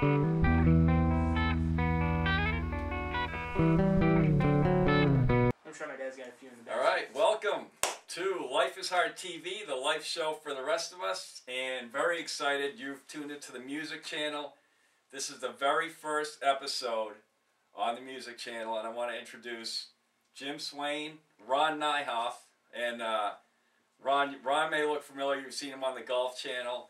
I'm sure my dad's got a few in the back. All right, welcome to Life is Hard TV, the life show for the rest of us, and very excited you've tuned into the music channel. This is the very first episode on the music channel, and I want to introduce Jim Swain, Ron Nihoff, and Ron may look familiar. You've seen him on the Golf Channel.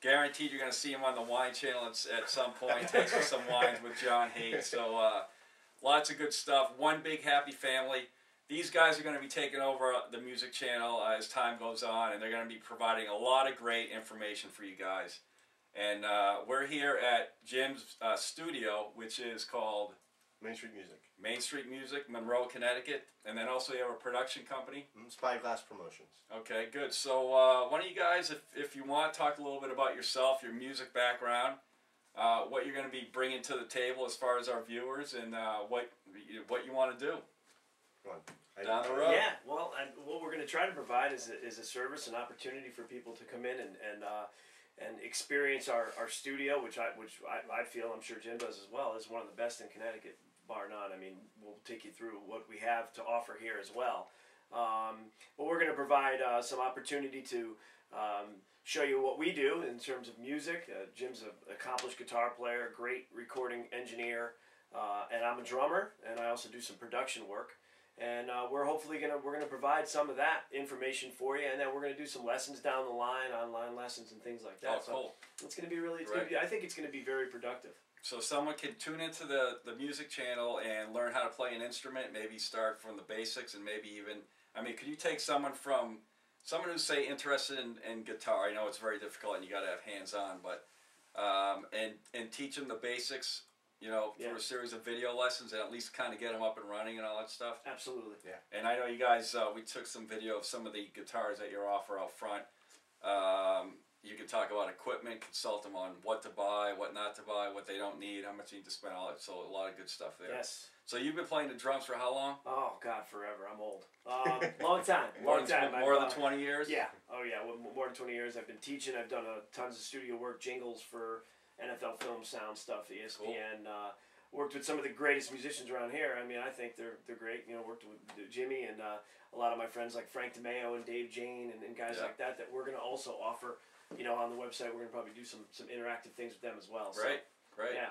Guaranteed you're going to see him on the Wine Channel at some point, tasting some wines with John Hayes. So lots of good stuff. One big happy family. These guys are going to be taking over the music channel as time goes on, and they're going to be providing a lot of great information for you guys. And we're here at Jim's studio, which is called Main Street Music. Main Street Music, Monroe, Connecticut. And then also you have a production company. Spyglass Promotions. Okay, good. So why don't you guys, if you want, talk a little bit about yourself, your music background, what you're going to be bringing to the table as far as our viewers, and what you want to do. Down the road. Yeah, well, what we're going to try to provide is a service, an opportunity for people to come in and experience our studio, which I feel, I'm sure Jim does as well, is one of the best in Connecticut, bar none. I mean, we'll take you through what we have to offer here as well. But we're going to provide some opportunity to show you what we do in terms of music. Jim's an accomplished guitar player, great recording engineer, and I'm a drummer, and I also do some production work. And we're hopefully we're gonna provide some of that information for you, and then we're gonna do some lessons down the line, online lessons and things like that. Oh, cool. So it's gonna be really, I think it's gonna be very productive. So someone can tune into the music channel and learn how to play an instrument, maybe start from the basics, and maybe even, I mean, could you take someone who's, say, interested in guitar? I know it's very difficult and you gotta have hands-on, but and teach them the basics, you know, through a series of video lessons, and at least kind of get them up and running and all that stuff. Absolutely. Yeah. And I know you guys, we took some video of some of the guitars that you offer out front. You can talk about equipment, consult them on what to buy, what not to buy, what they don't need, how much you need to spend, all that. So a lot of good stuff there. Yes. So you've been playing the drums for how long? Oh God, forever. I'm old. Long time. More than 20 years? Yeah. Oh yeah. More than 20 years. I've been teaching. I've done tons of studio work, jingles for NFL film sound stuff, ESPN. Cool. Worked with some of the greatest musicians around here. I mean, I think they're great. You know, worked with Jimmy and a lot of my friends like Frank DeMeo and Dave Jane and guys like that we're going to also offer. You know, on the website, we're going to probably do some interactive things with them as well. Great, so, great. Yeah.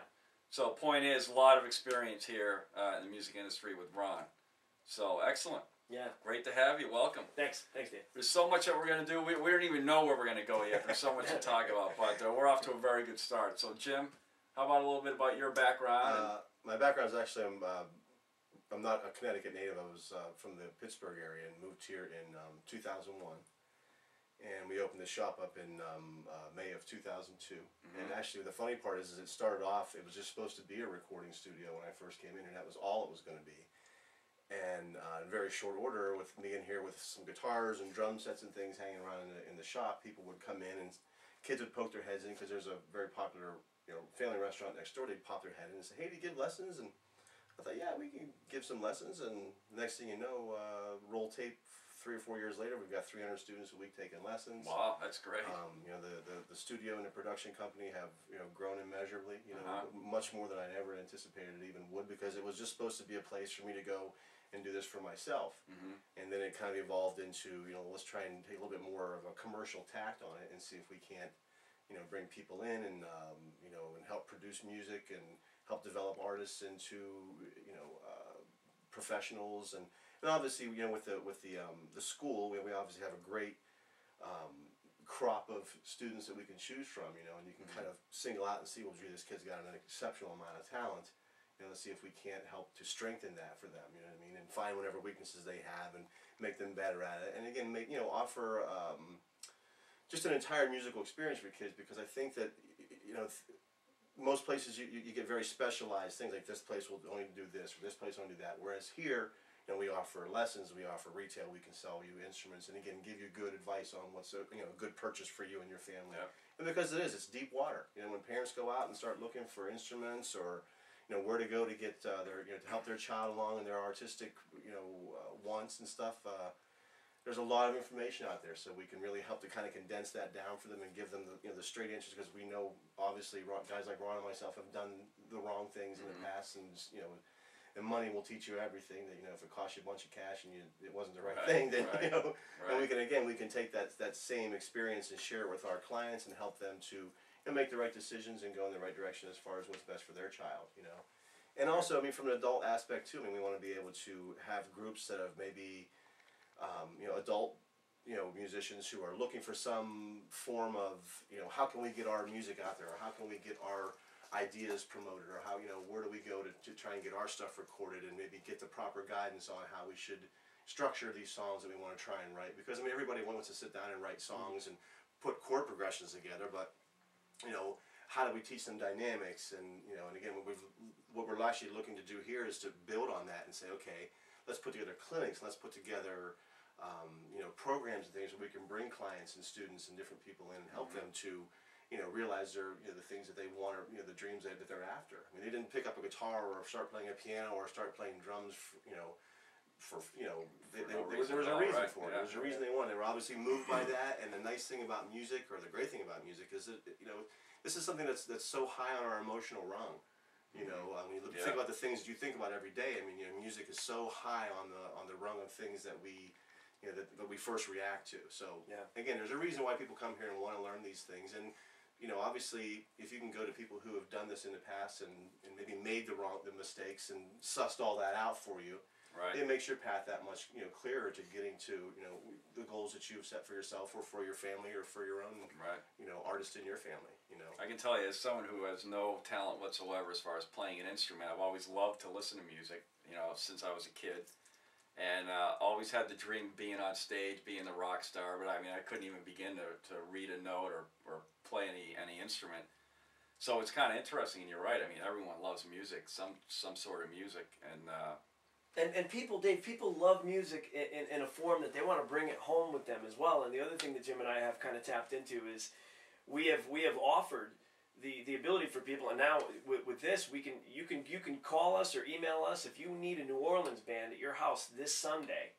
So point is, a lot of experience here in the music industry with Ron. So excellent. Yeah. Great to have you. Welcome. Thanks, Dave. There's so much that we're going to do. We don't even know where we're going to go yet. There's so much to talk about, but we're off to a very good start. So Jim, how about a little bit about your background? My background is actually, I'm not a Connecticut native. I was from the Pittsburgh area and moved here in 2001. And we opened the shop up in May of 2002. And actually the funny part is it started off, it was just supposed to be a recording studio when I first came in, and that was all it was going to be. And in very short order, with me in here with some guitars and drum sets and things hanging around in the shop, people would come in and kids would poke their heads in, because there's a very popular family restaurant next door. They'd pop their head in and say, hey, do you give lessons? And I thought, yeah, we can give some lessons. And the next thing you know, roll tape, 3 or 4 years later, we've got 300 students a week taking lessons. Wow, that's great. You know, the studio and the production company have grown immeasurably. You know, much more than I ever anticipated it even would, because it was just supposed to be a place for me to go and do this for myself. And then it kind of evolved into, let's try and take a little bit more of a commercial tact on it and see if we can't, bring people in and and help produce music and help develop artists into professionals. And obviously, with the school, we obviously have a great crop of students that we can choose from, and you can kind of single out and see, well, gee, this kid's got an exceptional amount of talent. Let's see if we can't help to strengthen that for them, you know what I mean, and find whatever weaknesses they have and make them better at it. And again, offer just an entire musical experience for kids, because I think that, most places you get very specialized things, like this place will only do this, or this place will only do that. Whereas here, we offer lessons, we offer retail, we can sell you instruments, and again, give you good advice on what's a good purchase for you and your family. Yep. And because it's deep water. When parents go out and start looking for instruments, or where to go to get their to help their child along in their artistic wants and stuff. there's a lot of information out there, so we can really help to kind of condense that down for them and give them the straight answers, because we know obviously guys like Ron and myself have done the wrong things in the past, and and money will teach you everything. That if it costs you a bunch of cash and it wasn't the right thing, then and we can take that same experience and share it with our clients and help them to make the right decisions and go in the right direction as far as what's best for their child. And also, from an adult aspect too, we want to be able to have groups that have maybe adult, musicians who are looking for some form of, how can we get our music out there, or how can we get our ideas promoted, or how, where do we go to try and get our stuff recorded, and maybe get the proper guidance on how we should structure these songs that we want to try and write. Because, everybody wants to sit down and write songs and put chord progressions together, but, how do we teach them dynamics? And, and again, what we're actually looking to do here is to build on that and say, okay, let's put together clinics, let's put together programs and things where we can bring clients and students and different people in and help them to, realize their, the things that they want, or, the dreams that they're after. They didn't pick up a guitar or start playing a piano or start playing drums, there was a reason for it. There was a reason they wanted. They were obviously moved by that. And the nice thing about music, or the great thing about music, is that, this is something that's so high on our emotional rung. When you think about the things you think about every day, music is so high on the rung of things that we that we first react to. So again, there's a reason why people come here and want to learn these things. And obviously, if you can go to people who have done this in the past and maybe made the mistakes and sussed all that out for you, it makes your path that much clearer to getting to the goals that you've set for yourself, or for your family, or for your own artist in your family. I can tell you, as someone who has no talent whatsoever as far as playing an instrument, I've always loved to listen to music. Since I was a kid. And always had the dream of being on stage, being the rock star, but I couldn't even begin to read a note or play any instrument. So it's kind of interesting, and you're right. Everyone loves music, some sort of music, and people, Dave, people love music in a form that they want to bring it home with them as well. And the other thing that Jim and I have kind of tapped into is we have offered the ability for people, and now with this, you can call us or email us if you need a New Orleans band at your house this Sunday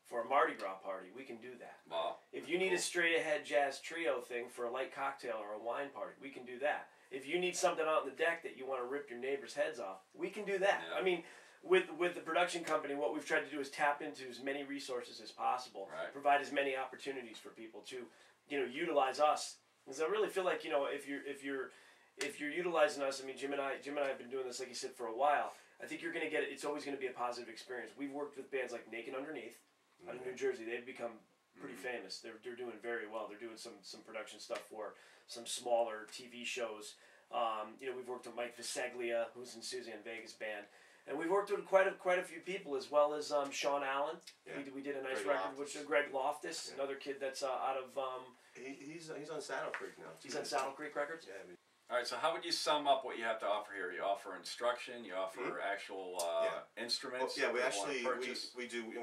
for a Mardi Gras party. We can do that. Wow. If you need a straight ahead jazz trio thing for a light cocktail or a wine party, we can do that. If you need something out on the deck that you want to rip your neighbors' heads off, we can do that. Yeah. With the production company, what we've tried to do is tap into as many resources as possible, provide as many opportunities for people to, utilize us. Because I really feel like, if you're utilizing us, Jim and I have been doing this, like you said, for a while. I think you're going to get it. It's always going to be a positive experience. We've worked with bands like Naked Underneath out of New Jersey. They've become pretty famous. They're doing very well. They're doing some production stuff for some smaller TV shows. We've worked with Mike Visaglia, who's in Suzanne Vega's band. And we've worked with quite a few people, as well as Sean Allen. Yeah. We did a nice record with Greg Loftus, another kid that's out of... He's on Saddle Creek now. He's on Saddle Creek Records? Yeah. All right, so how would you sum up what you have to offer here? You offer instruction, you offer actual instruments. Well, we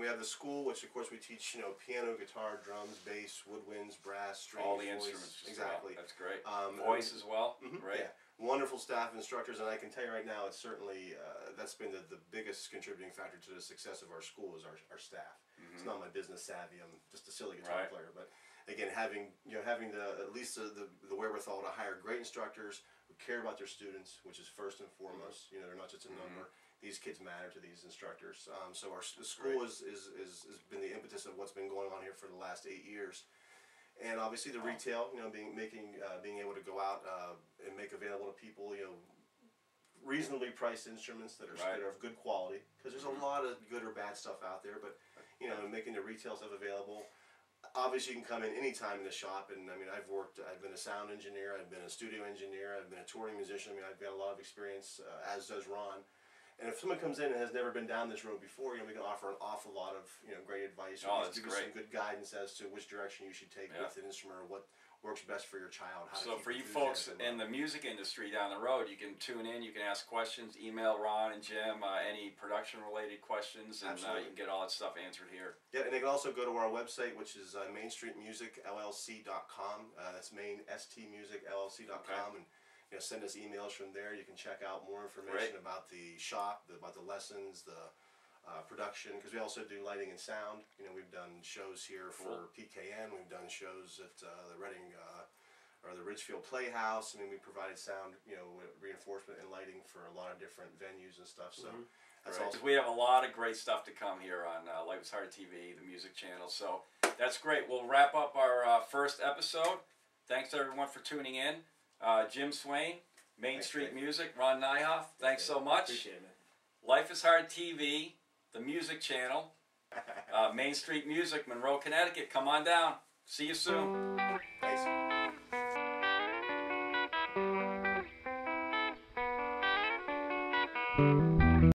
have the school, which of course we teach, piano, guitar, drums, bass, woodwinds, brass, strings, all the voice. Instruments. Exactly. That's great. Voice as well, right? Yeah. Wonderful staff instructors, and I can tell you right now, it's certainly that's been the biggest contributing factor to the success of our school is our staff. It's not my business savvy. I'm just a silly guitar player, but again, having at least the wherewithal to hire great instructors who care about their students, which is first and foremost. They're not just a number. These kids matter to these instructors. So the school has been the impetus of what's been going on here for the last 8 years. And obviously the retail, being able to go out and make available to people, reasonably priced instruments that are of good quality. Because there's a lot of good or bad stuff out there, but making the retail stuff available. Obviously, you can come in any time in the shop, and I've been a sound engineer, I've been a studio engineer, I've been a touring musician. I've got a lot of experience, as does Ron. And if someone comes in and has never been down this road before, we can offer an awful lot of great advice. That's give you some good guidance as to which direction you should take with an instrument, or what works best for your child. So for you folks in the music industry down the road, you can tune in, you can ask questions, email Ron and Jim any production related questions, and you can get all that stuff answered here. Yeah, and they can also go to our website, which is mainstreetmusicllc.com. That's mainstmusicllc.com, and send us emails from there. You can check out more information about the shop, about the lessons, the production, because we also do lighting and sound. You know, we've done shows here for PKN. We've done shows at the Reading or the Ridgefield Playhouse. I mean, we provided sound, you know, reinforcement and lighting for a lot of different venues and stuff. So that's Right. also We have a lot of great stuff to come here on Life is Hard TV, the music channel. So that's great. We'll wrap up our first episode. Thanks everyone for tuning in. Jim Swain, Main Street Music, Ron Nihoff. Thanks so much. Appreciate it, man. Life is Hard TV, the music channel. Main Street Music, Monroe, Connecticut. Come on down. See you soon. Thanks.